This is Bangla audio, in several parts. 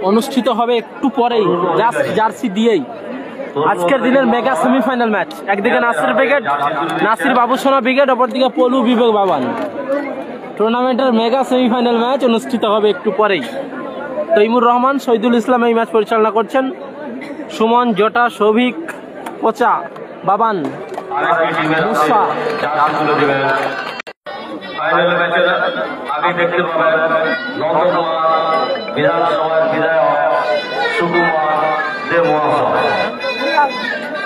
অনুষ্ঠিত হবে একটু পরেই, জাস্ট জার্সি দিয়েই। আজকের দিনের মেগা সেমিফাইনাল ম্যাচ, একদিকে নাসির ব্রিগেড, নাসির বাবুসোনা ব্রিগেড, অপরদিকে পলু বিবেক বাবান। টুর্নামেন্টের মেগা সেমিফাইনাল ম্যাচ অনুষ্ঠিত হবে একটু পরেই। তৈমুর রহমান, শহীদুল ইসলাম এই ম্যাচ পরিচালনা করছেন। সুমন, জটা, সৌভিক, কোচা, বাবান, মুসা। ফাইনাল ম্যাচের আগে দেখতে পাবেন নন্দকুমার বিধানসভার বিধায়ক সুকুমার দেব মহাশয়।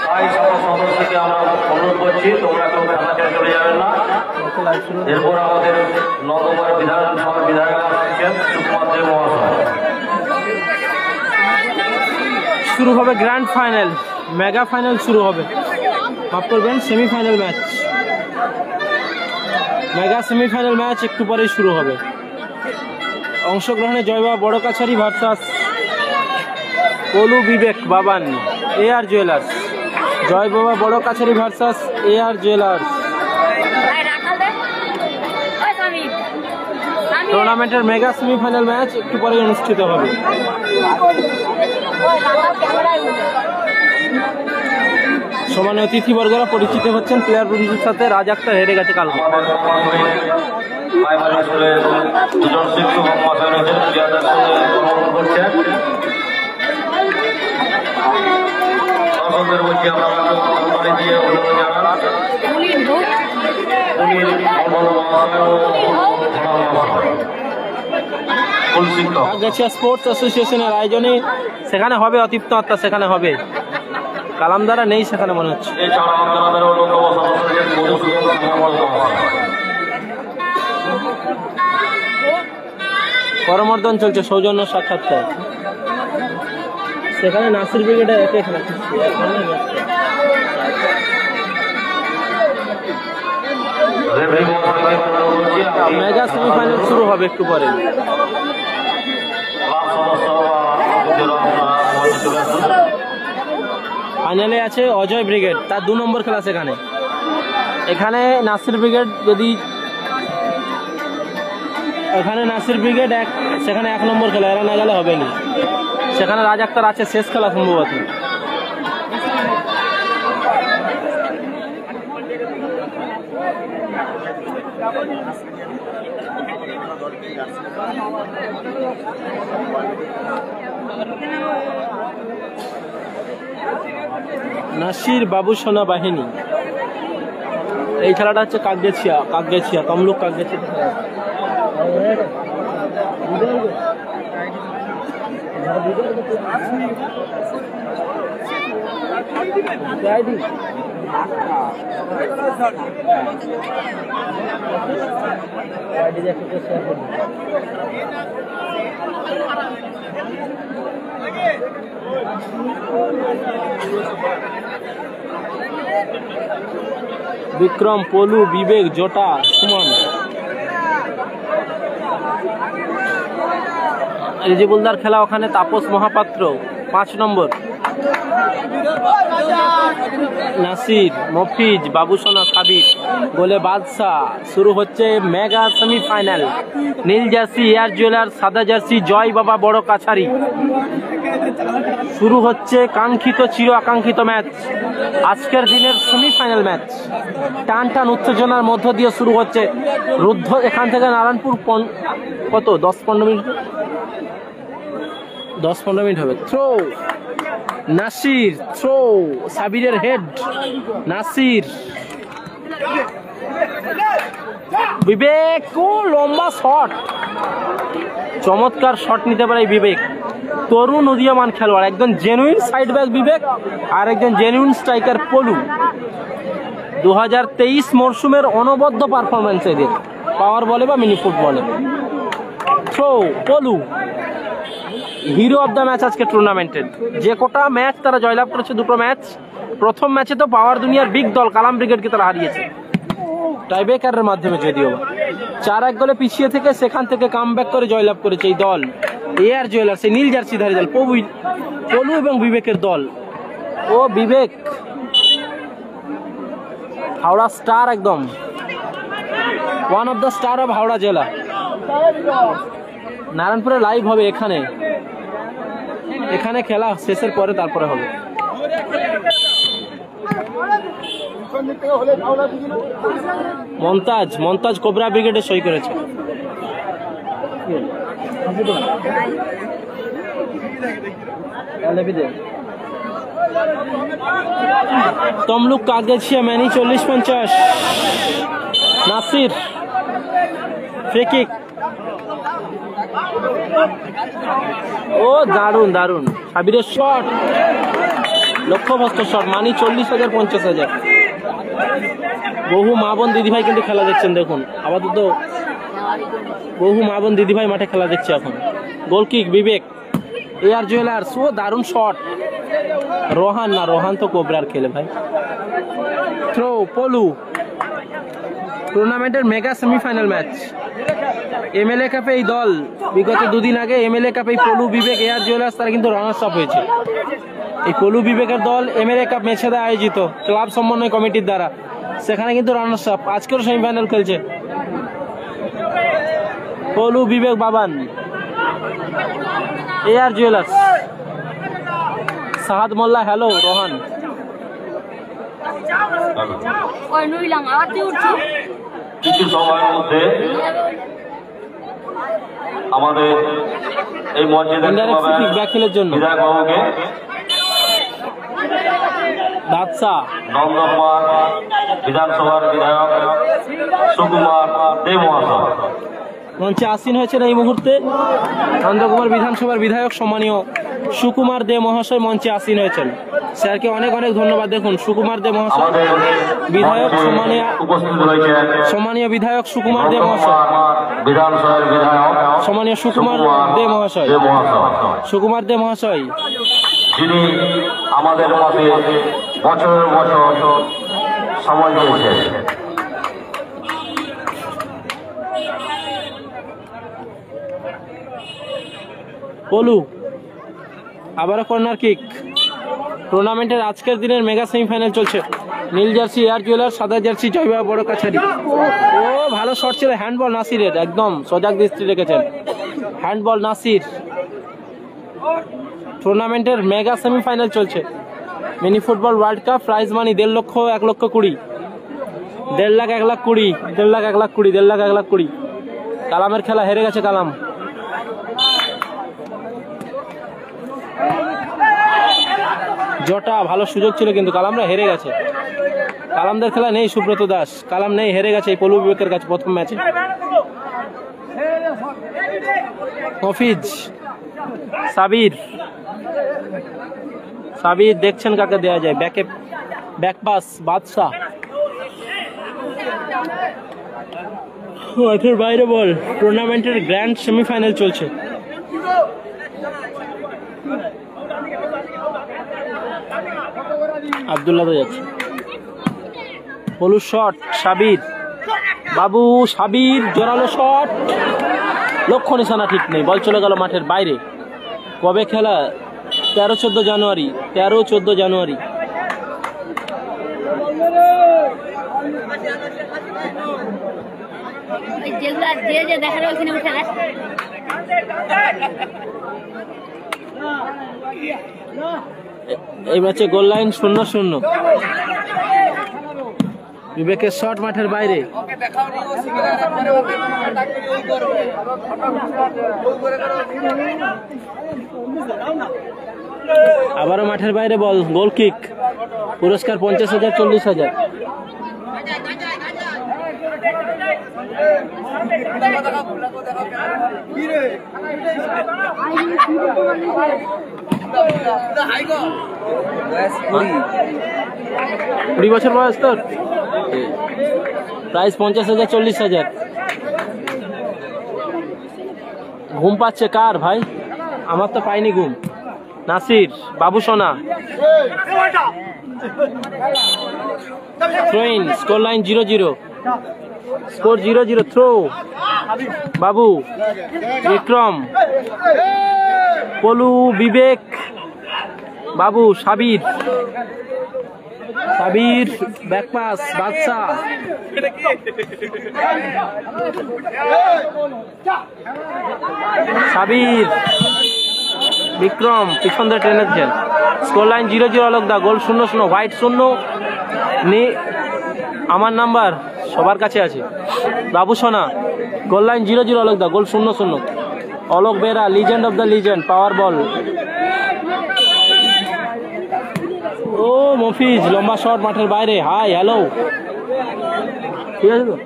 তাই সকল সদস্যকে আমরা অনুরোধ করছি তোমরা কেউ খেলা ছেড়ে চলে যাবেন না। এরপর আমাদের নন্দকুমার বিধানসভার বিধায়ক আসছেন সুকুমার দেব মহাশয়। শুরু হবে গ্র্যান্ড ফাইনাল, মেগা ফাইনাল শুরু হবে, মাফ করবেন semifinal match. Mega semifinal match একটু পরেই শুরু হবে। অংশগ্রহণে জয়বাবা বড় কাছারি ভার্সাস পলু বিবেক বাবান AR জুয়েলার্স। জয়বাবা বড় কাছারি ভার্সাস AR জুয়েলার্স। টুর্নামেন্টের মেগা সেমিফাইনাল ম্যাচ একটু পরেই অনুষ্ঠিত হবে। সমানে অতিথিবর্গরা পরিচিত হচ্ছেন প্লেয়ার বন্ধুদের সাথে। রাজ আক্তার হেরে গেছে কালকে। দুজন শিক্ষক মহাশয় রয়েছেন, প্লেয়ারদের সঙ্গে কর্মরত করছেন। দর্শকদের বলছি আমরা সম্মানে দিয়ে অভিনন্দন জানান কাকগাছিয়া স্পোর্টস অ্যাসোসিয়েশনের আয়োজনে সেখানে হবে অতিপ্ত আত্মা, সেখানে হবে। কালামদারা নেই সেখানে মনে হচ্ছে। করমর্দন চলছে, সৌজন্য সাক্ষাৎকার। সেখানে নাসির ব্রিগেডে এখানে মেগা সেমিফাইনাল শুরু হবে একটু পরে। ফাইনালে আছে অজয় ব্রিগেড, তার 2 নম্বর খেলা সেখানে। এখানে নাসির ব্রিগেড যদি এখানে নাসির ব্রিগেড সেখানে 1 নম্বর খেলা, এরা না গেলে হবে না। সেখানে রাজ আক্তার আছে, শেষ খেলা সম্ভবত। নাসির বাবুসোনা বাহিনী। এই খেলাটা হচ্ছে কাকগাছিয়া তমলুক কাকগাছিয়া। বিক্রম, পলু, বিবেক, জটা, সুমন। রেজিবুলদার খেলা ওখানে তাপস মহাপাত্র 5 নম্বর। নাসির, মফিজ, বাবুসোনা, সাবির, গোলে বাদশাহ। শুরু হচ্ছে মেগা সেমিফাইনাল। নীল জার্সি AR জুয়েলার্স, সাদা জার্সি জয় বাবা বড় কাছারি। শুরু হচ্ছে কাঙ্ক্ষিত চির আকাঙ্ক্ষিত ম্যাচ, আজকের দিনের সেমিফাইনাল ম্যাচ। টান টান উত্তেজনার মধ্য দিয়ে শুরু হচ্ছে। রুদ্ধ এখান থেকে নারায়ণপুর কত 10-15 মিনিট, 10-15 মিনিট হবে। থ্রো নাসির, থ্রো সাবিরের হেড, নাসির, বিবেক, লম্বা শট, চমৎকার শট নিতে পারে বিবেক। তরুণ উদীয়মান খেলোয়াড়, একজন জেনুইন সাইড ব্যাক বিবেক, আর একজন জেনুইন স্ট্রাইকার পলু। 2023 মরশুমের অনবদ্য পারফরমেন্স এদের, পাওয়ার বলে বা মিনি ফুটবলে। থ্রো পলু, হিরো অব দ্য ম্যাচ আজকে টুর্নামেন্টের। যে কোটা ম্যাচ তারা জয়লাভ করেছে, 2টো ম্যাচ। প্রথম ম্যাচে তো পাওয়ার দুনিয়ার বিগ দল কালাম ব্রিগেডকে তারা হারিয়েছে টাইব্রেকারের মাধ্যমে, যদিও 4-1 গোলে পিছিয়ে থেকে সেখান থেকে কামব্যাক করে জয়লাভ করেছে এই দল AR জুয়েলার্স, এই নীল জার্সিধারী দল, পলু এবং বিবেকের দল। ও বিবেক হাওড়া স্টার, একদম one of the star of Howrah জেলা। নারায়ণপুরে লাইভ হবে এখানে। এখানে খেলা শেষের পরে তারপরে হবে। মন্তাজ কোবরা ব্রিগেডে সই করেছে। তমলুক কাগজিয়া ম্যানি 40-50। Nasir free kick. ও দারুন দারুন সাবিরের শট, লক্ষ্যভ্রষ্ট শট। মানি 40,000 50,000। বহু মা বোন দিদিভাই কিন্তু খেলা দেখছেন। দেখুন আপাতত বহু মা বোন দিদিভাই মাঠে খেলা দেখছে এখন। Goal kick Bibek. AR jewellers. ও দারুণ শট। রোহান তো কোবরার খেলে ভাই। থ্রো পলু। টুর্নামেন্টের মেগা সেমিফাইনাল ম্যাচ। এমএলএ কাপে এই দল বিগত দুদিন আগে এমএলএ কাপে পলু বিবেক এআর জুয়েলার্স তারা কিন্তু রানার্স আপ হয়েছে। এই পলু বিবেকের দল এমএলএ কাপ মেছেদা আয়োজিত ক্লাব সমন্বয় কমিটির দ্বারা, সেখানে কিন্তু রানার্স আপ। আজকের সেমিফাইনাল খেলছে পলু বিবেক বাবান এআর জুয়েলার্স। সাহাদ মোল্লা হ্যালো রোহান। কিছু সময়ের মধ্যে আমাদের এই মঞ্চে ব্যাকেলের জন্য বাদশাহ নন্দকুমার বিধানসভার বিধায়ক সুকুমার দে মহাশয় মঞ্চে আসীন হয়েছেন এই মুহূর্তে। নন্দকুমার বিধানসভার বিধায়ক সম্মানীয় সুকুমার দে মহাশয় মঞ্চে আসীন হয়েছেন। স্যারকে অনেক অনেক ধন্যবাদ। দেখুন সুকুমার দে মহাশয় বিধায়ক, সম্মানীয় বিধায়ক সুকুমার দে মহাশয়, বিধানসভার বিধায়ক সম্মানীয় সুকুমার দে মহাশয়, সুকুমার দে মহাশয় যিনি আমাদের মাঝে বছরের বছর সময় দিয়েছেন। পলু আবারও কর্নার কিক। টুর্নামেন্টের আজকের দিনের মেগা সেমিফাইনাল চলছে। নীল জার্সি এআর জুয়েলার্স, সাদা জার্সি জয়বাবা বড় কাছারি। ও ভালো শট ছিল, হ্যান্ডবল নাসিরের, একদম সজাগ দৃষ্টি রেখেছেন। হ্যান্ডবল নাসির। টুর্নামেন্টের মেগা সেমিফাইনাল চলছে। Mini football world cup. Prize money 1.5 লক্ষ 1,20,000 1.5 লাখ 1,20,000 1.5 লাখ 1,20,000 1.5 লাখ 1,20,000। কালামের খেলা হেরে গেছে কালাম। জটা ভালো সুযোগ ছিল কিন্তু কালামরা হেরে গেছে। কালামদের খেলা নেই। সুব্রত দাস কালাম নেই, হেরে গেছে এই পলু বিবেকের কাছে প্রথম ম্যাচে। হফিজ সাবির দেখছেন কাকে দেওয়া যায়। ব্যাকপাস বাদশাহ। মাঠের বাইরে বল। টুর্নামেন্টের গ্র্যান্ড সেমিফাইনাল চলছে। আব্দুল্লাহ তো যাচ্ছে। পলু শট। সাবির বাবু, সাবির জোরালো শট। লক্ষ্য নিশানা ঠিক নেই, বল চলে গেল মাঠের বাইরে। কবে খেলা? 13-14 জানুয়ারি। 13-14 জানুয়ারি। এই ম্যাচে গোল লাইন 0-0। বিবেকের শট মাঠের বাইরে। আবারও মাঠের বাইরে বল। গোল কিক। পুরস্কার 50,000 40,000। কুড়ি বছর বয়স তোর? প্রাইস 50,000 40,000। ঘুম পাচ্ছে কার ভাই? আমার তো পাইনি ঘুম। নাসির বাবু সোনা। Throw in. Score line 0-0। Score 0-0। Throw বাবু। বিক্রম। পলু বিবেক বাবু। সাবির ব্যাকপাস বাদশাহ। সাবির বিক্রম পিছন দিয়ে টেনেছেন। স্কোর লাইন 0-0 আলোকদা, গোল 0-0, হোয়াইট 0। আমার নাম্বার সবার কাছে আছে বাবু সোনা। গোল লাইন 0-0 আলোকদা, goal 0-0। Alok Bera legend of the legend, power ball. ও মফিজ লম্বা শট মাঠের বাইরে। হাই হ্যালো, ঠিক আছে তো।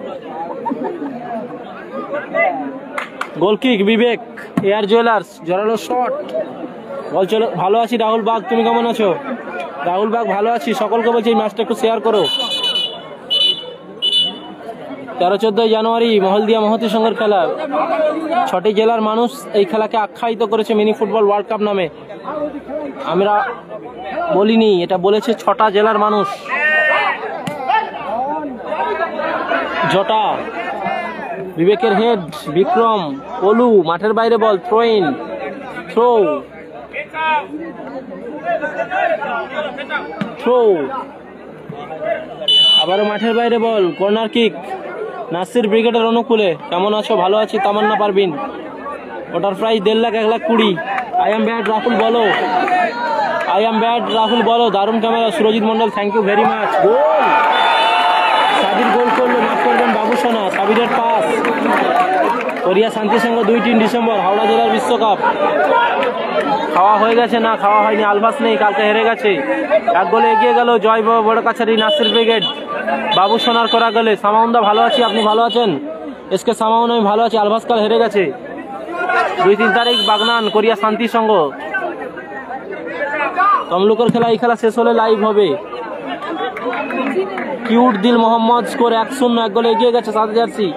Goal kick Bibek, AR jewellers, জোরালো শট। বল চলো, ভালো আছি রাহুল বাগ, তুমি কেমন আছো? রাহুল বাগ ভালো আছি, সকলকে বলছি এই ম্যাচটা একটু শেয়ার করো। 13-14 জানুয়ারি মহলদিয়া মহতী সংঘের খেলা। 6টি জেলার মানুষ এই খেলাকে আখ্যায়িত করেছে মিনি ফুটবল ওয়ার্ল্ড কাপ নামে। আমরা বলিনি, এটা বলেছে 6টা জেলার মানুষ। জটা, বিবেকের হেড, বিক্রম, পলু মাঠের বাইরে বল, থ্রোইন, থ্রো, থ্রো, আবারও মাঠের বাইরে বল, কর্নার কিক। নাসির ব্রিগেডের অনুকূলে। কেমন আছো? ভালো আছি তামান্না পারবিন। ওটার price 1.5 lakh 1 lakh 20। I am bad Rahul বলো, আই এম ব্যাড রাহুল বলো। দারুণ camera Surajit Mondal, thank you very much. Goal, Sabir goal করলো, মাফ করবেন বাবু সোনা। সাবিরের পাস। কোরিয়া শান্তি সংঘ 2-3 ডিসেম্বর হাওড়া জেলার বিশ্বকাপ। খাওয়া হয়ে গেছে? না খাওয়া হয়নি, আলভাস নেই, কালকে হেরে গেছে। 1 গোলে এগিয়ে গেল জয় বড় কাছারি নাসির ব্রিগেড। বাবু সোনার করা গেলে। সামাউন্দা ভালো আছি, আপনি ভালো আছেন? এসকে সামাউন আমি ভালো আছি। আলভাস কাল হেরে গেছে। 2-3 তারিখ বাগনান কোরিয়া শান্তি সংঘ। তমলুকের খেলা, এই খেলা শেষ হলে লাইভ হবে। কিউট দিল মোহাম্মদ, স্কোর 1-0, 1 গোলে এগিয়ে গেছে সাদা জার্সি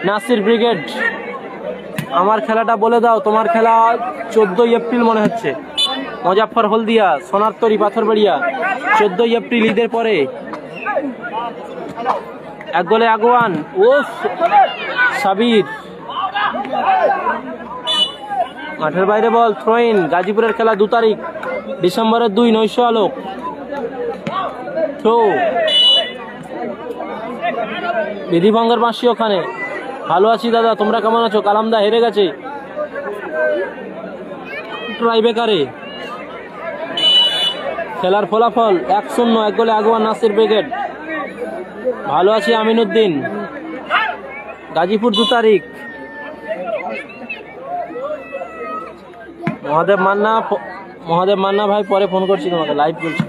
নাসির ব্রিগেড। আমার খেলাটা বলে দাও, তোমার খেলা 14 এপ্রিল মনে হচ্ছে। মুজাফফর হলদিয়া, সোনার তরি পাথরবাড়িয়া, 14 এপ্রিল ঈদের পরে। 1 গোলে আগুয়ান। ও সাবির, মাঠের বাইরে বল, থ্রোইন। গাজীপুরের খেলা 2 তারিখ ডিসেম্বরের 2, নৈশ আলোক, থ্রো। বিধিভঙ্গের মাসি ওখানে। ভালো আছি দাদা, তোমরা কেমন আছো? কালামদা হেরে গেছে ট্রাইবেকারে। খেলার ফলাফল 1-0, 1 গোলে আগুয়ান নাসির ব্রিগেড। ভালো আছি আমিনুদ্দিন। গাজীপুর 2 তারিখ। মহাদেব মান্না ভাই পরে ফোন করছি তোমাকে, লাইভ বলছি।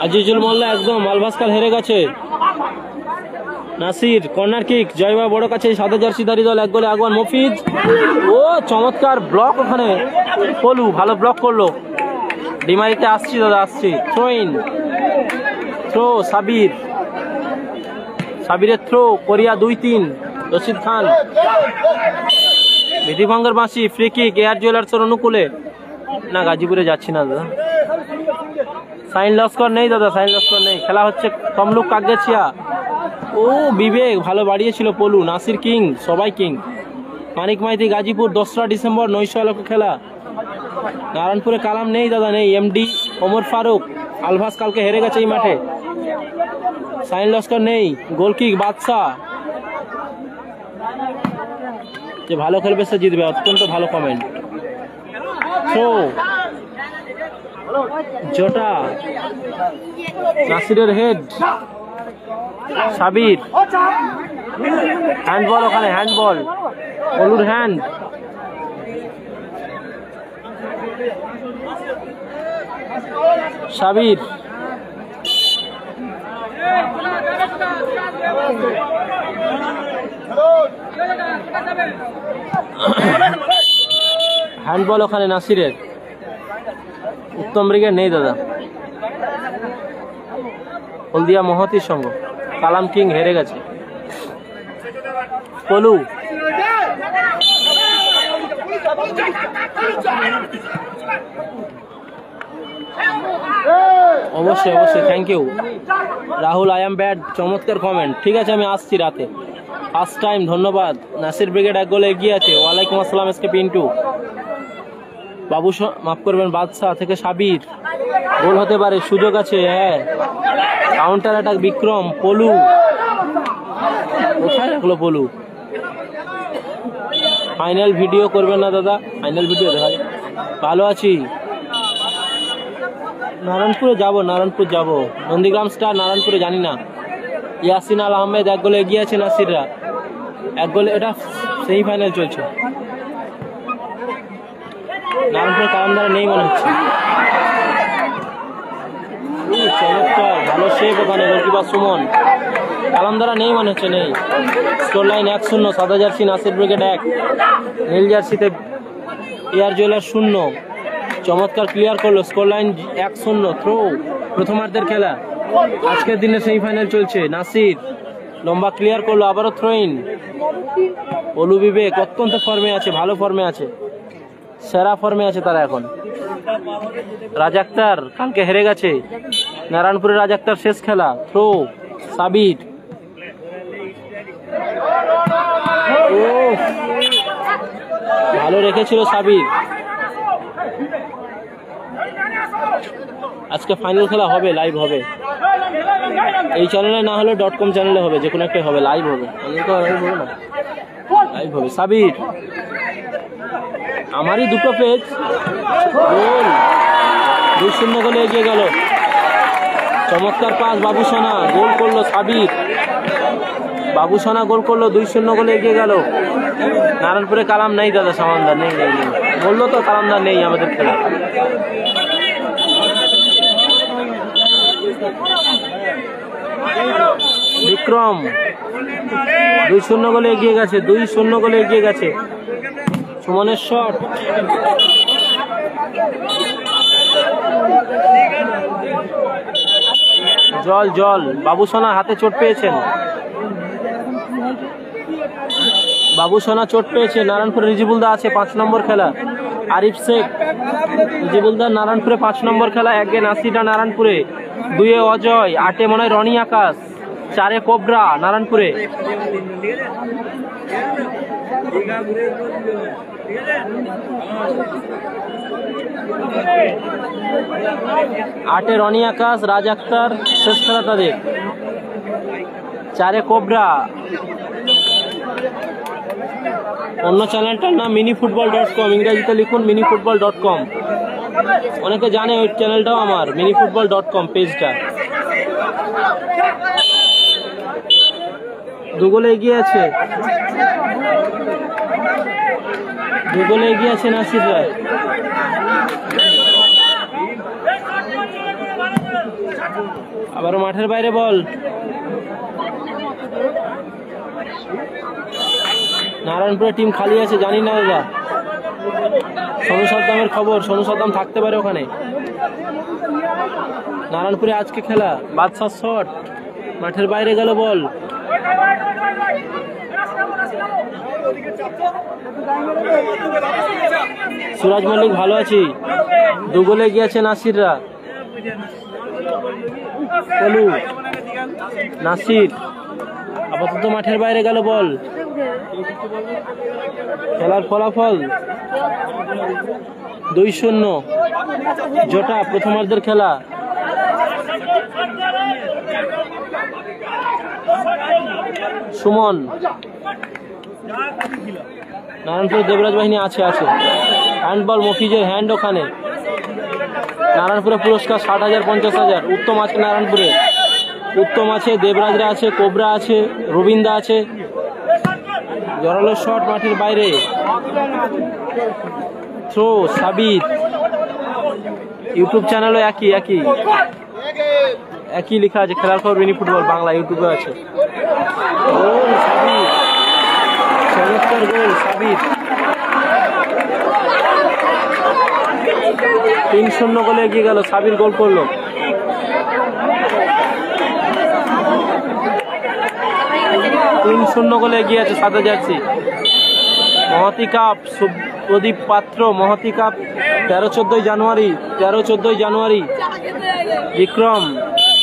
আজিজুল মোল্লা একদম। আলভাসকাল হেরে গেছে। নাসির কর্নার কিক, জয়বা বড় কাছে সাদা জার্সিধারী দল। 1 গোলে আগুয়ান মফিজ। ও চমৎকার ব্লক ওখানে, পলু ভালো ব্লক করলো। ডিমারিতে আসছি দাদা, আসছি। থ্রোইন, থ্রো সাবির, সাবিরের থ্রো। কোরিয়া 2-3 রশিদ খান। বিধিভঙ্গের বাঁশি, ফ্রি কিক এয়ার জুয়েলার্সের অনুকূলে। না গাজীপুরে যাচ্ছি না দাদা, সাইন লস্কর নেই দাদা, সাইন লস্কর নেই। খেলা হচ্ছে তমলুক কাগেছিয়া। ও বিবেক ভালো বাড়িয়েছিল। পলু, নাসির কিং, সবাই কিং। মানিক মাইতি গাজীপুর 2রা ডিসেম্বর নৈশ আলোক খেলা। নারায়ণপুরে কালাম নেই দাদা, নেই। এমডি ওমর ফারুক। আলভাস কালকে হেরে গেছে এই মাঠে। সাইন লস্কর নেই। গোল কিক বাদশা। যে ভালো খেলবে সে জিতবে, অত্যন্ত ভালো কমেন্ট। থ্রো, জটা, নাসিরের হেড, সাবির। হ্যান্ডবল ওখানে, হ্যান্ডবল, পলুর হ্যান্ড। সাবির, হ্যান্ডবল ওখানে নাসিরের। উত্তম ব্রিগেড নেই দাদা। হলদিয়া মহতির সঙ্গ। কালাম কিং হেরে গেছে। পলু, অবশ্যই অবশ্যই, thank you Rahul. I am bad, চমৎকার কমেন্ট। ঠিক আছে, আমি আসছি রাতে, ফার্স্ট টাইম। ধন্যবাদ। নাসির ব্রিগেড 1 গোলে এগিয়ে আছে। ওয়ালাইকুম আসসালাম এসকে পিন্টু। বাবু মাফ করবেন, বাদশা থেকে সাবির। গোল হতে পারে, সুযোগ আছে। হ্যাঁ, কাউন্টার অ্যাটাক বিক্রম। পলু, রাখলো পলু। ফাইনাল ভিডিও করবেন না দাদা? ফাইনাল ভিডিও দেখা যায়। ভালো আছি। নারায়ণপুরে যাবো, নারায়ণপুর যাবো। নন্দীগ্রাম স্টার নারায়ণপুরে জানি না। ইয়াসিন আল আহমেদ 1 গোলে এগিয়ে আছে নাসিররা। 1 গোলে, এটা সেমিফাইনাল চলছে। নারায়ণপুরে কালামদারা নেই মনে হচ্ছে। চমৎকার, ভালো সেভ ওখানে, গোলকিপার সুমন। কালামদারা নেই মনে হচ্ছে, নেই। Score line 1-0। সাদা জার্সি নাসির ব্রিগেড 1, নীল জার্সিতে এয়ার জুয়েলার 0। চমৎকার ক্লিয়ার করলো। Score line 1-0। থ্রো, প্রথমার্ধের খেলা। আজকের দিনে সেমিফাইনাল চলছে। নাসির লম্বা ক্লিয়ার করলো, আবারও থ্রোইন। পলু বিবেক অত্যন্ত ফর্মে আছে, ভালো ফর্মে আছে, সেরা ফর্মে আছে তারা এখন। রাজ আক্তার কালকে হেরে গেছে নারায়ণপুরে। রাজ আক্তার শেষ খেলা। থ্রো, সাবির। ভালো রেখেছিল সাবির। আজকে ফাইনাল খেলা হবে, লাইভ হবে। এই চ্যানেলে না হলে .com চ্যানেলে হবে, যে কোনো একটা হবে, লাইভ হবে। লাইভ হবে। সাবির, আমারই 2টো পেজ। গোল, 2-0 গোলে এগিয়ে গেল। চমৎকার পাস, বাবুসোনা গোল করলো। সাবির, বাবুসোনা গোল করলো, 2-0 গোলে এগিয়ে গেল। নারায়ণপুরে কালাম নেই দাদা, সামানদার নেই। বললো তো কালামদার নেই আমাদের খেলা। বিক্রম 2-0 গোলে এগিয়ে গেছে, 2-0 গোলে এগিয়ে গেছে। সুমনের শট, জল জল। বাবুসোনা হাতে চোট পেয়েছেন, বাবুসোনা চোট পেয়েছে। নারায়ণপুরে রিজিবুলদা আছে, 5 নম্বর খেলা। আরিফ শেখ, রিজিবুলদা নারায়ণপুরে 5 নম্বর খেলা। 1-এ নাসিররা নারায়ণপুরে, 2-এ অজয়, 8-এ মনে হয় রনি আকাশ, 4-এ কোবরা নারায়ণপুরে। আটে রনি আকাশ, রাজ আক্তার, শেষ খেলা তাদের। 4-এ কোবরা। অন্য চ্যানেলটার নাম minifutball.com, ইংরেজিতে লিখুন minifutball.com। অনেকে জানে ওই চ্যানেলটাও আমার, minifutball.com পেজটা। 2 গোলে এগিয়ে আছে, 2 গোলে এগিয়ে আছে নাসিররা। আবারও মাঠের বাইরে বল। নারায়ণপুরের টিম খালি আছে, জানি না দাদা। সোনু সাদ্দামের খবর, সোনু সাদ্দাম থাকতে পারে ওখানে। নারায়ণপুরে আজকে খেলা। বাদশাহ শট, মাঠের বাইরে গেল বল। সুরাজ মল্লিক, ভালো আছি। 2 গোলে গিয়েছে নাসিররা। পলু, নাসির আপাতত মাঠের বাইরে গেল বল। খেলার ফলাফল 2-0 জোটা, প্রথমার্ধের খেলা। সুমন, নারায়ণপুর দেবরাজ বাহিনী আছে, হ্যান্ডবল, মফিজের হ্যান্ড ওখানে। নারায়ণপুরে পুরস্কার 60,000 50,000। উত্তম আছে নারায়ণপুরে, উত্তম আছে, দেবরাজরা আছে, কোবরা আছে, রবীন্দা আছে। জোরালো শট মাঠের বাইরে। থ্রো, সাবির। ইউটিউব চ্যানেলও একই লেখা আছে, খেলার খবর মিনি ফুটবল বাংলা, ইউটিউবে আছে। গোল সাবির, চমৎকার গোল সাবির। 3-0 গোলে এগিয়ে গেল। সাবির গোল করলো। তিন 0 গোলে এগিয়ে আছে সাদা জার্সি। মহতি কাপ, প্রদীপ পাত্র, মহতি কাপ 13-14 জানুয়ারি। বিক্রম,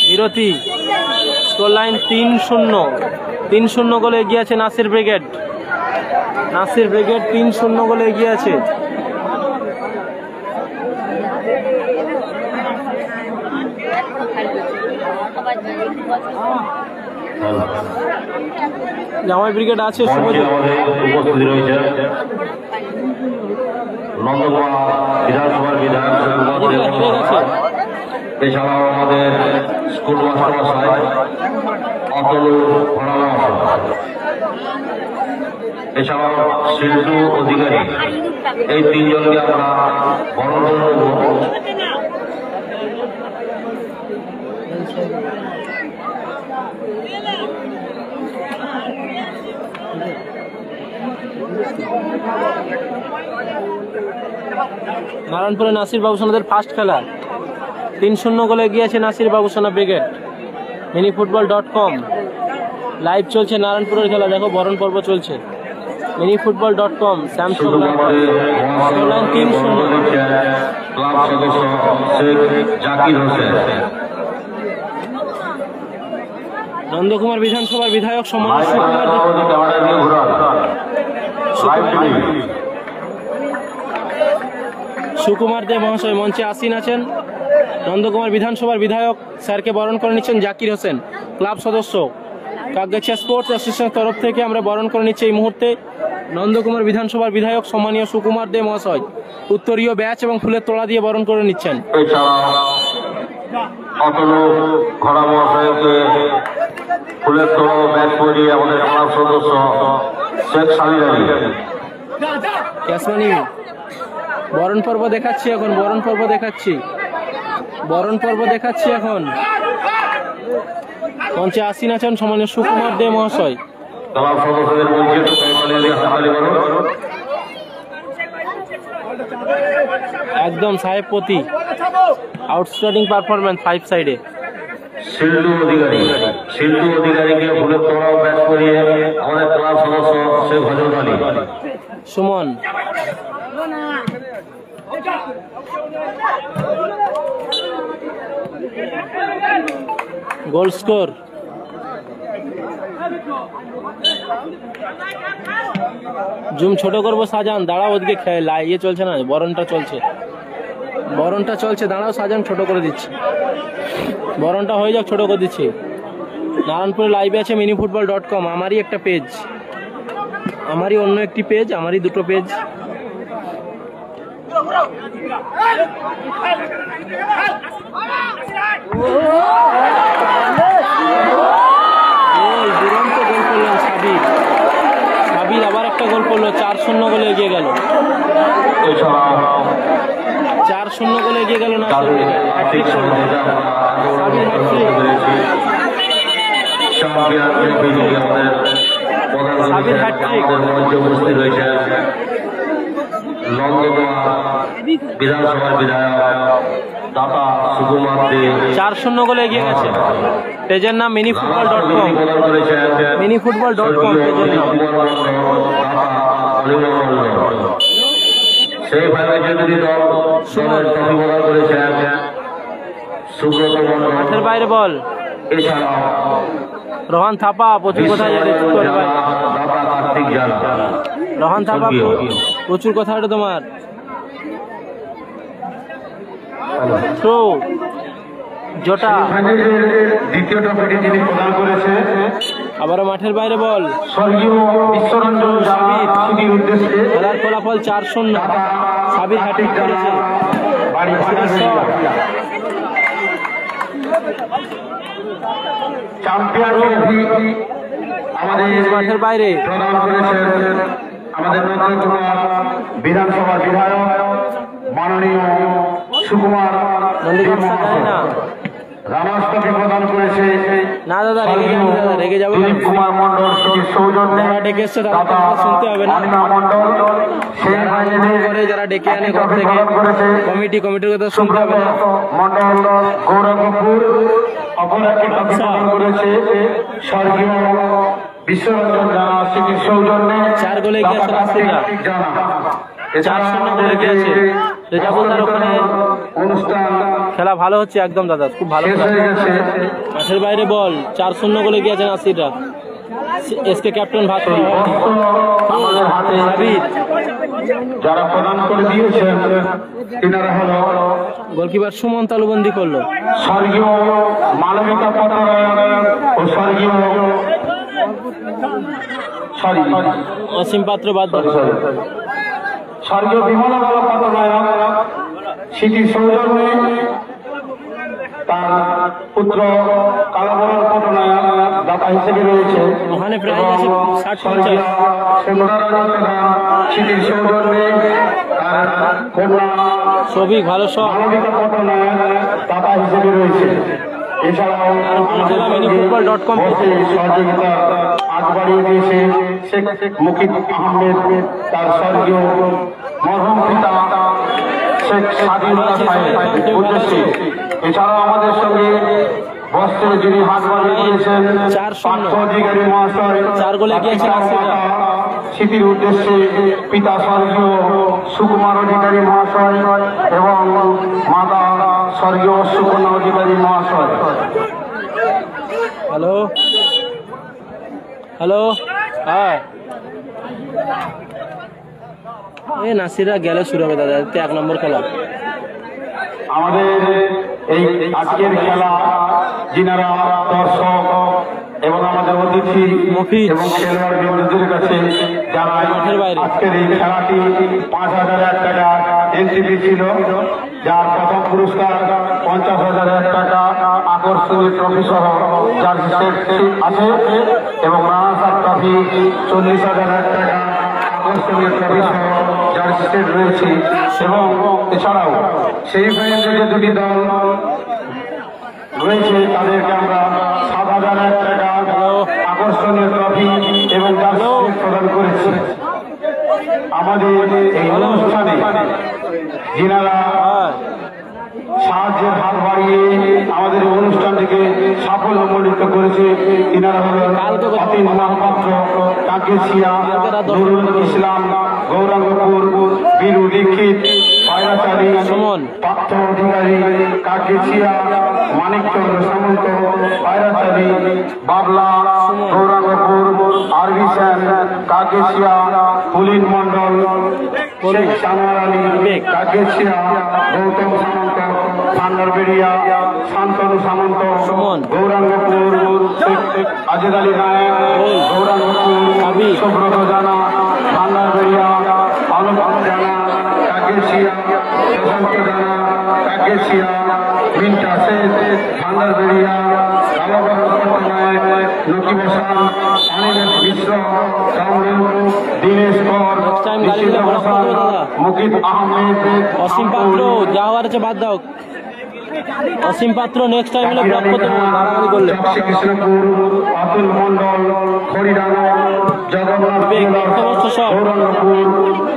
বিরতি। স্কোর লাইন 3-0 গোলে এগিয়ে আছে নাসির ব্রিগেড। 3-0 গোলে এগিয়ে আছে। জামাই ব্রিগেড আছে মঞ্চে শুভজিৎ। আমাদের উপস্থিত রয়েছে নন্দকুমার বিধানসভার বিধায়ক সুকুমার দে মহাশয়। এছাড়াও আমাদের স্কুল মাস্টার মশাই অতনু ভরা মহাশয়। এছাড়াও শিল্টু অধিকারী, এই তিনজনকে আমরা বরণ করব। নারায়ণপুরে নাসির বাবুসোনাদের ফার্স্ট খেলা 3-0 গোলে এগিয়েছে নাসির বাবুসোনা ব্রিগেড। minifutbol.com লাইভ চলছে নারায়ণপুরের খেলা, দেখো বরণ পর্ব চলছে। minifutbol.com Samsung line 3-0। ক্লাব সদস্য শেখ জাকির হোসেন। নন্দকুমার বিধানসভার বিধায়ক সম্মান সুকুমার দে মহাশয় মঞ্চে আসীন আছেন। নন্দকুমার বিধানসভার বিধায়ক স্যারকে বরণ করে নিচ্ছেন জাকির হোসেন, ক্লাব সদস্য। কাকগাছিয়া স্পোর্টস অ্যাসোসিয়েশনের তরফ থেকে আমরা বরণ করে নিচ্ছি এই মুহূর্তে নন্দকুমার বিধানসভার বিধায়ক সম্মানীয় সুকুমার দে মহাশয়। উত্তরীয় ব্যাচ এবং ফুলের তোড়া দিয়ে বরণ করে নিচ্ছেন। অতনু ঘোড়া মহাশয়কে ফুলের তোড়া ব্যাচ পরিয়ে আমাদের ক্লাব সদস্য শেখ সামির আলী। ক্যাসমানি বরণ পর্ব দেখাচ্ছি এখন, বরণ পর্ব দেখাচ্ছি, বরণ পর্ব দেখাচ্ছি এখন। মঞ্চে আসীন আছেন সম্মানীয় সুকুমার দে মহাশয়। ক্লাব সদস্যদের মঞ্চে হাততালি করো। একদম সাহেবপতি, আউটস্ট্যান্ডিং পারফরম্যান্স 5 সাইডে। শিল্টু অধিকারীকে ফুলের তোড়া ব্যাচ করিয়ে আমাদের ক্লাব সদস্য শেখ হজরত Ali. Suman goal score. Zoom ছোট করবো সাজান, দাঁড়াও ওদিকে ইয়ে চলছে না, বরণটা চলছে, বরণটা চলছে, দাঁড়াও সাজান ছোট করে দিচ্ছি, বরণটা হয়ে যাক ছোট করে দিচ্ছি। নারায়ণপুরে লাইভে আছে minifutbol.com, আমারই একটা পেজ, আমারই অন্য একটি পেজ, আমারই দুটো পেজ। দুরন্ত গোল করলেন সাবির, সাবির আবার একটা গোল করলো, 4-0 গোলে এগিয়ে গেল, 4-0 গোলে এগিয়ে গেল না সাবির হ্যাটট্রিক। সাবির হ্যাটট্রিক। বিধানসভার বিধায়ক দাতা সুকুমার দে 4-0 গোলে এগিয়ে গেছে। পেজের নাম minifutbol.com, minifutbol.com পেজের নাম। সেই ভাবে যদি দল প্রতিপাদন করেছেন সুব্রত মন্ডল। মাঠের বাইরে বল। এছাড়াও রোহান থাপা প্রচুর কথা রোহান থাপা প্রচুর কথা ওটা তোমার। থ্রো জোটা দ্বিতীয় ট্রফিটি যিনি প্রদান করেছে আবারও মাঠের বাইরে বল। স্বর্গীয় বিশ্বরঞ্জন সাবির উদ্দেশ্যে খেলার ফলাফল 4-0, সাবির হ্যাট্রিক করেছে। চ্যাম্পিয়ন আমাদের মাঠের বাইরে প্রদান করেছেন আমাদের নন্দকুমার বিধানসভার বিধায়ক মাননীয় সুকুমার রানার্সকে প্রদান করেছে। না দাদা রেগে যাবো, কুমার মন্ডল সৌজন্যে যারা ডেকে এসছে তারা শুনতে হবে না, মন্ডল করে যারা ডেকে আনে ঘর থেকে কমিটির কথা শুনতে হবে না। মন্ডল গৌরব কপুর অপরাধী প্রদান করেছে স্বর্গীয় বিশ্বরঞ্জন জানা স্মৃতির সৌজন্যে 4 গোলে গিয়েছে নাসিররা, 4-0 গোলে গিয়েছে। রেজাবুলদার ওখানে অনুষ্ঠান খেলা ভালো হচ্ছে একদম দাদা, খুব ভালো মাঠের বাইরে বল। 4-0 গোলে গিয়েছে নাসিররা। এসকে ক্যাপ্টেন ভাগ সাবির যারা প্রদান করে দিয়েছেন তিনারা হলো গোলকিপার সুমন তালুবন্দি করলো। স্বর্গীয় মানবিকা পটনায়ক ও অসীম পাত্র বাদ স্বর্গীয় বিমলাবালা পটনায়ক স্মৃতির সৌজন্যে তার পুত্র কালাবরণ পটনায়ক দাতা হিসেবে রয়েছে। ওখানে প্রায় আছে 60-50। স্মৃতির সৌজন্যে তার কন্যা ছবি ভালো সব মানবিকা পটনায়ক দাতা হিসেবে রয়েছে। এছাড়াও মিনিফুটবল.com সহযোগিতা আগ বাড়িয়ে দিয়েছে শেখ মুকিব আহমেদ, তার স্বর্গীয় মরহুম পিতা শেখ স্বাধীনতা সাহেব উদ্দেশ্যে। এছাড়াও আমাদের সঙ্গে বস্ত্রে যিনি হাত বাড়িয়ে দিয়েছেন পার্থ অধিকারী মহাশয়, 4 গোলে গিয়েছে স্মৃতির উদ্দেশ্যে পিতা স্বর্গীয় সুকুমার অধিকারী মহাশয় এবং মাতা স্বর্গীয় সুকন্যা অধিকারী মহাশয়। হ্যালো হ্যালো, হ্যাঁ এই নাসিররা গেলে শুরু হবে দাদা, 1 নম্বর খেলা। আমাদের এই আজকের খেলা যিনারা দর্শক এবং আমাদের অতিথি মফিজ এবং খেলোয়াড় বন্ধুদের কাছে যারা আজকের এই খেলাটি 5,001 টাকা এন্ট্রি ছিল, যার প্রথম পুরস্কার 50,001 টাকা আকর্ষণীয় ট্রফি সহ জার্সি সেট আছে এবং রানার্স আপ ট্রফি 40,001 টাকা আকর্ষণীয় ট্রফি সহ জার্সি সেট রয়েছে। এবং এছাড়াও সেই ফাইনালে যে দুটি দল রয়েছে তাদেরকে আমরা 7,001 টাকা আকর্ষণীয় ট্রফি এবং জার্সি সেট প্রদান করেছি। আমাদের এই অনুষ্ঠানে যিনারা সাহায্যের হাত বাড়িয়ে আমাদের এই অনুষ্ঠানটিকে সাফল্যমণ্ডিত করেছে তিনারা হলেন অতীন মহাপাত্র, কাকেশিয়া, নুরুল ইসলাম, গৌরাঙ্গপুর, বীরু দীক্ষিত, পায়রাচারী, পার্থ অধিকারী, কাকেশিয়া, মানিকচন্দ্র সামন্ত, পায়রাচারী, বাবলা, গৌরাঙ্গপুর, আরবি সেন, কাকেশিয়া, পুলিন মন্ডল, শেখ সানোয়ার আলী, কাকেশিয়া, গৌতম সামন্ত, ভান্ডারবেড়িয়া, শান্তনু সামন্ত, গৌরাঙ্গপুর, আজেদ আলী নায়ক, গৌরাঙ্গপুর, সুব্রত জানা, ভান্ডারবেড়িয়া, অনুপম জানা, কাকেশিয়া, প্রশান্ত জানা, কাকেশিয়া, মিন্টা শেখ, ভান্ডারবেড়িয়া, কালাবরণ পটনায়ক, নকিব হাসান, অনিমেষ মিশ্র, কামরুল, দীনেশ কর, নিশিত হাসান, মুকিব আহমেদ, অসীম পাত্র যা হওয়ার আছে বাদ দাও। অসীম পাত্র নেক্সট টাইম হলে ব্লক করতে মারামারি করলে। কৃষ্ণপুর, অতুল মন্ডল, খড়িরানা, জগন্নাথ, গৌরাঙ্গপুর,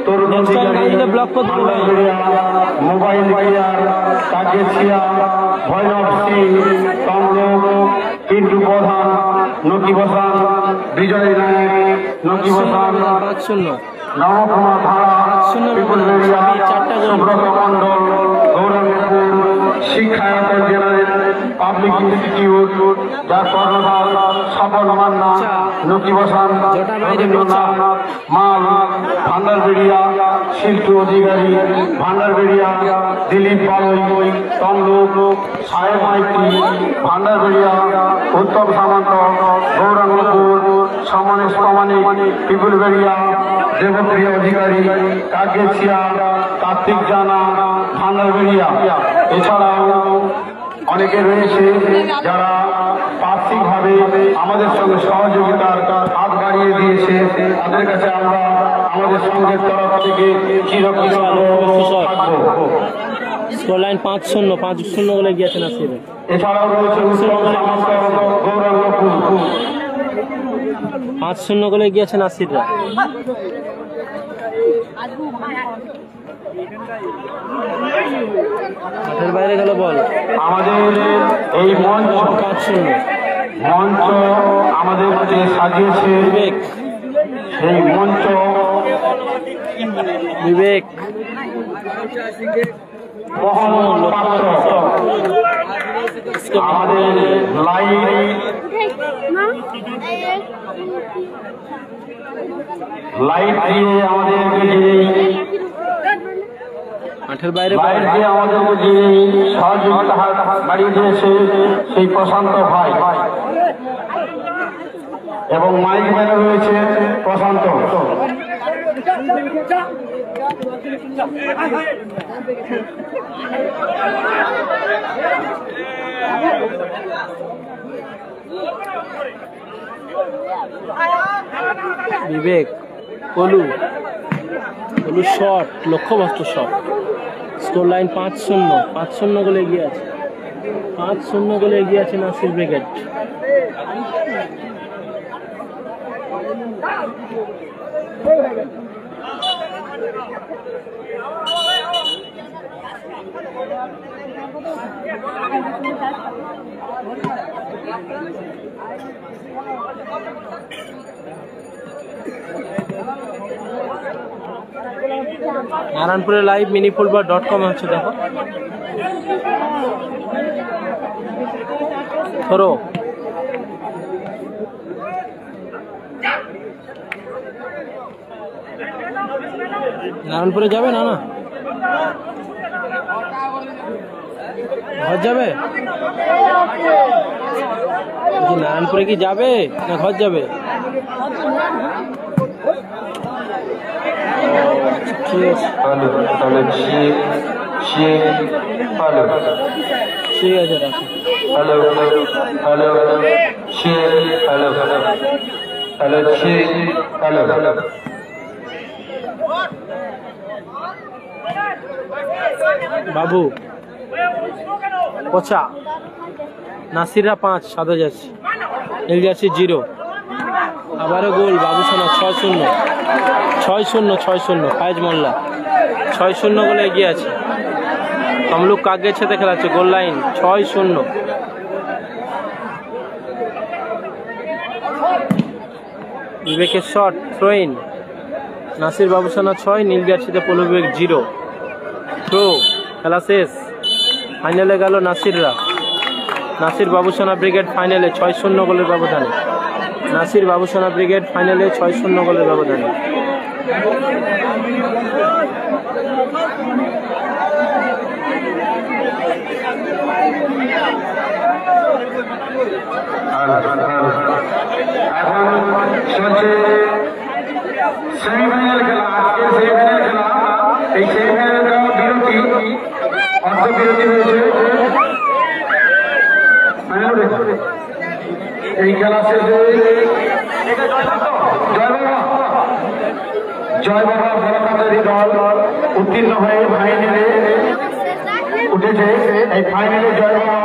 তরুণ অধিকারী, মোবাইল বাজার, কাকেশিয়া, ভৈরব সিং, তমলুক, পিন্টু প্রধান, নকিব হাসান, বিজয় নায়ক, নকিব হাসান, 5-0 নবকুমার ধারা, বিপুল বেরিয়া, Subrata Mondal, Gourangapur, Shikshayatan general public institute, যার কর্ণধার স্বপন মান্না, নকিব হাসান, রবীন্দ্রনাথ মাল, ভান্ডারবেড়িয়া, শিল্টু অধিকারী, ভান্ডারবেড়িয়া, দিলীপ বালই, তমলুক, সাহেব মাইতি, ভান্ডারবেড়িয়া, উত্তম সামন্ত, গৌরাঙ্গপুর, সমনেশ প্রামাণিক, বিপুল বেরিয়া, দেবপ্রিয় অধিকারী, কাকেশিয়া, কার্তিক জানা, ভান্ডারবেড়িয়া। এছাড়াও অনেকে রয়েছে যারা পার্শ্বিকভাবে আমাদের সঙ্গে সহযোগিতার হাত বাড়িয়ে দিয়েছে, তাদের কাছে আমরা আমাদের সঙ্গের তরফ থেকে চিরকৃতজ্ঞ থাকবো। স্কোর লাইন 5-0 বলে গিয়েছে নাসির। এছাড়াও রয়েছে গৌরাঙ্গপুর 5-0 বলে গিয়েছে নাসিররা। মাঠের বাইরে গেল বল। আমাদের এই মঞ্চ 5-0 মঞ্চ আমাদের যে সাজিয়েছে সেই মঞ্চ বিবেক মোহন পাত্র, আমাদের লাইট দিয়ে আমাদেরকে যে মাঠের বাইরে লাইট দিয়ে আমাদেরকে যে সহযোগিতা বাড়িয়ে দিয়েছে সেই প্রশান্ত ভাই এবং মাইক ম্যানে রয়েছে প্রশান্ত। বিবেক কলু শট, লক্ষ্যভ্রষ্ট শট। স্কোর লাইন 5-0 গোলে এগিয়ে আছে। 5-0 গোলে এগিয়ে আছে নাসির ব্রিগেড। নারায়ণপুরে লাইভ minifutball.com হচ্ছে, দেখো ধরো নারায়ণপুরে যাবে না ঘর যাবে? নারায়ণপুরে কি যাবে না ঘর যাবে? ঠিক আছে, ঠিক আছে, রাখো। বাবু পচা, নাসিররা 5, সাদা জার্সি, নীল জার্সি 0। আবারও গোল বাবুসোনা। 6-0 ফায়েজ মোল্লা 6-0 গোলে এগিয়ে আছে। তমলুক কাকের সাথে খেলাচ্ছে। Goal line 6-0। বিবেকের শট, থ্রোইন। নাসির বাবুসোনা 6, নীল জার্সিতে পলু বিবেক 0। থ্রো, খেলা শেষ। ফাইনালে গেল নাসিররা। নাসির বাবুসোনা ব্রিগেড ফাইনালে 6-0 গোলের ব্যবধানে। নাসির বাবুসোনা ব্রিগেড ফাইনালে 6-0 গোলের ব্যবধানে। এখন চলছে সেমিফাইনাল খেলা। আজকে সেমিফাইনাল খেলা। এই সেমিফাইনাল বিরতি, অর্ধ বিরতি হয়েছে। এই খেলা শেষে জয় বাবা বড়কাচারী দল উত্তীর্ণ হয়ে ফাইনালে উঠেছে। এই ফাইনালে জয় বাবা